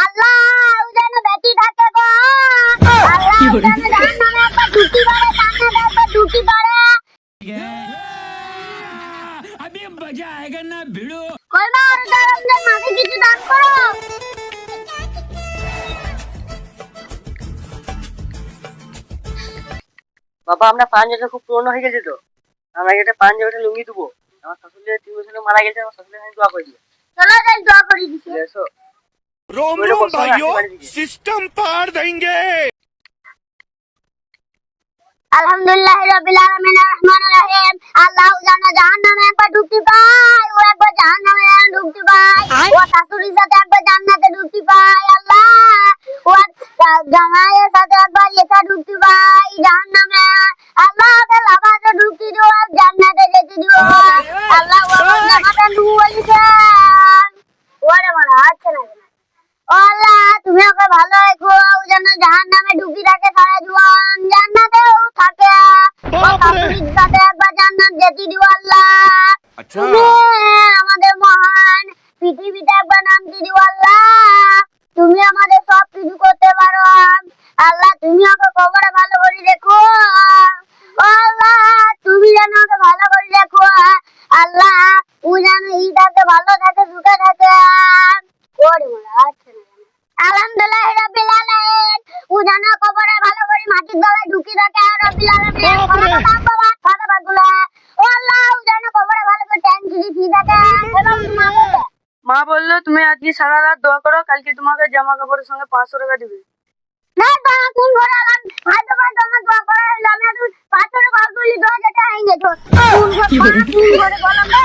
আল্লাহ ও যেন বেটি থাকে গো। আল্লাহ ও যেন জাহান্নামে একবার ঢুকি পারে, জান্নাতে একবার ঢুকি পারে। अभी मजा आएगा ना भिड़ो। কই মা আর দাঁড়ামদের মাঝে কিছু দান করো। বাবা আমরা পাঞ্জাবিটা খুব পুরনো হয়ে গেছে তো, আমরা একটা পাঞ্জাবিটা লুঙ্গি দেবো। আমার শ্বশুরের 3 বছর মারা গেছে, আমার শ্বশুরের আমি দোয়া করে দিও। চলো যাই দোয়া করি দিছি। এসো रोम मेरे रोम को समझ भाइयों, आती है। सिस्टम पार देंगे। আলহামদুলিল্লাহ রাব্বিল আলামিন রহমানির রহিম। আল্লাহ যেন জাহান্নামে একবার ঢুকতে পায়, ও একবার জাহান্নামে ঢুকতে পায়, ও শাশুড়ির সাথে একবার জান্নাতে ঢুকতে পায়। আল্লাহ ও জামাইয়ের সাথে একবার একা ঢুকতে পায় জাহান্নামে। আল্লাহ ওকে লাভাতে ঢুকতে দিও, জান্নাতে যেতে দিও। আল্লাহ ও আমার জামাটা নু বলেছেন ওরে মারা আছে না। ও আল্লাহ তুমি ওকে ভালো রেখো, ও যেন জাহান্নামে ঢুকি থাকে সারা জীবন, জান্নাতেও থাকে। ও শাশুড়ির সাথে একবার জান্নাত যেতে দিও আল্লাহ। তুমি আমাদের মহান, পৃথিবীতে একবার নামতে দিও আল্লাহ। তুমি আমাদের সব কিছু করতে পারো আল্লাহ। তুমি ওকে কবরে ভালো করে রেখো। ও আল্লাহ তুমি যেন ওকে ভালো করে রেখো আল্লাহ। ও যেন ঈদাকে ভালো থাকে, সুখে থাকে। ওরে মারা আছে না। আলহামদুলিল্লাহ রাব্বিল আলামিন। ও যেন কবরে ভালো করে মাটির তলায় ঢুকি থাকে রাব্বিল আলামিন। খাবারগুলো ও আল্লাহ ও যেন কবরে ভালো করে ট্যাঙ্কি দিয়ে থাকে। এবং মা বললো তুমি আজকে সারা রাত দোয়া করো, কালকে তোমাকে জামা কাপড়ের সঙ্গে 500 টাকা দিবে। না বা কোন ঘরে আলাম হয়তো বা তোমার দোয়া করা হলো, আমি এখন 500 টাকা গুলি 2000 টাকা হয়ে গেছে। কোন ঘরে বললাম না।